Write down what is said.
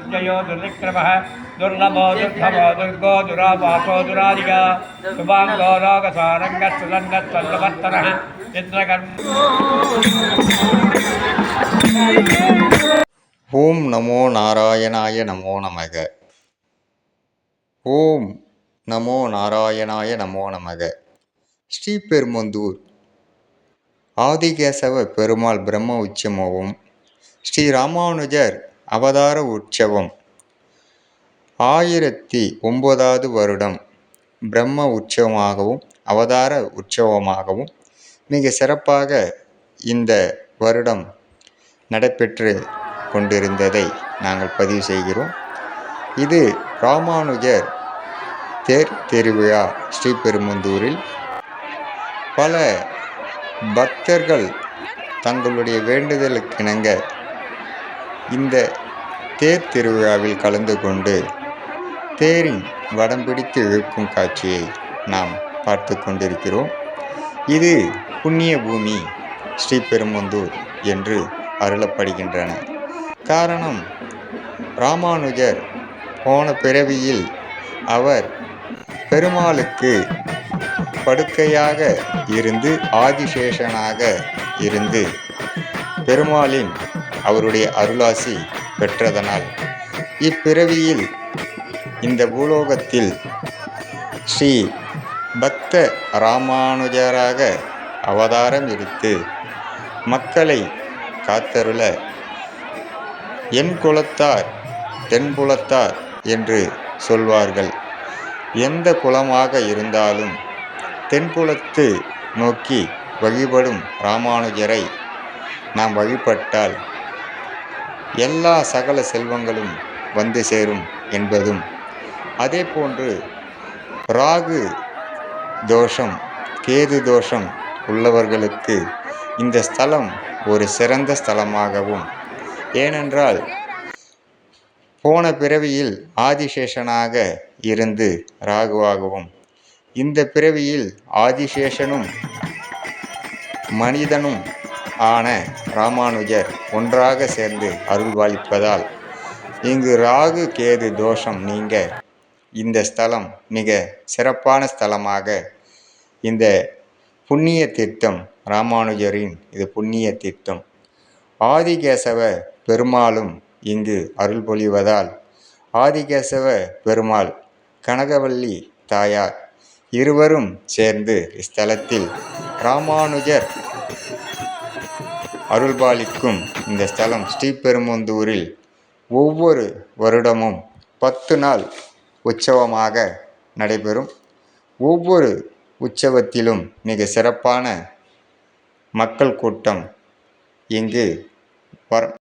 दुर्जयो दुर्विक्रमः दुर्लभो दुर्धमो दुर्गो दुरावासो दुरादिगा शुभाङ्गो रोगसारङ्गस्सुदण्डस्सल्लवर्तनः चित्रकर्म। ஓம் நமோ நாராயணாய நமோ நமக. ஓம் நமோ நாராயணாய நமோ நமக. ஸ்ரீபெரும்புதூர் ஆதிகேசவ பெருமாள் பிரம்ம உற்சவமும் ஸ்ரீ ராமானுஜர் அவதார உற்சவம் 1009வது வருடம் பிரம்ம உற்சவமாகவும் அவதார உற்சவமாகவும் மிக சிறப்பாக இந்த வருடம் நடைபெற்று கொண்டிருந்ததை நாங்கள் பதிவு செய்கிறோம். இது ராமானுஜர் தேர் திருவிழா. ஸ்ரீபெரும்புதூரில் பல பக்தர்கள் தங்களுடைய வேண்டுதலுக்கிணங்க இந்த தேர் திருவிழாவில் கலந்து கொண்டு தேரின் வடம் பிடித்து இழுக்கும் காட்சியை நாம் பார்த்து கொண்டிருக்கிறோம். இது புண்ணிய பூமி ஸ்ரீபெரும்புதூர் என்று அருளப்படுகின்றன. காரணம், ராமானுஜர் போன பிறவியில் அவர் பெருமாளுக்கு படுக்கையாக இருந்து ஆதிசேஷனாக இருந்து பெருமாளின் அவருடைய அருளாசி பெற்றதனால் இப்பிறவியில் இந்த பூலோகத்தில் ஸ்ரீ பக்த ராமானுஜராக அவதாரம் எடுத்து மக்களை காத்தருள என் குலத்தார் தென்புலத்தார் என்று சொல்வார்கள். எந்த குலமாக இருந்தாலும் தென்புலத்து நோக்கி வழிபடும் ராமானுஜரை நாம் வழிபட்டால் எல்லா சகல செல்வங்களும் வந்து சேரும் என்பதும், அதே போன்று ராகு தோஷம் கேது தோஷம் உள்ளவர்களுக்கு இந்த ஸ்தலம் ஒரு சிறந்த ஸ்தலமாகவும், ஏனென்றால் போன பிறவியில் ஆதிசேஷனாக இருந்து ராகுவாகவும் இந்த பிறவியில் ஆதிசேஷனும் மனிதனும் ஆன ராமானுஜர் ஒன்றாக சேர்ந்து அருள்பாலிப்பதால் இங்கு ராகு கேது தோஷம் நீங்க இந்த ஸ்தலம் மிக சிறப்பான ஸ்தலமாக இந்த புண்ணிய தீர்த்தம் ராமானுஜரின் இது புண்ணிய தீர்த்தம். ஆதிகேசவ பெருமாளும் இங்கு அருள் பொழிவதால் ஆதிகேசவ பெருமாள் கனகவல்லி தாயார் இருவரும் சேர்ந்து இஸ்தலத்தில் ராமானுஜர் அருள்பாலிக்கும் இந்த ஸ்தலம் ஸ்ரீபெரும்புதூரில் ஒவ்வொரு வருடமும் 10 நாள் உற்சவமாக நடைபெறும். ஒவ்வொரு உற்சவத்திலும் மிக சிறப்பான மக்கள் கூட்டம் இங்கு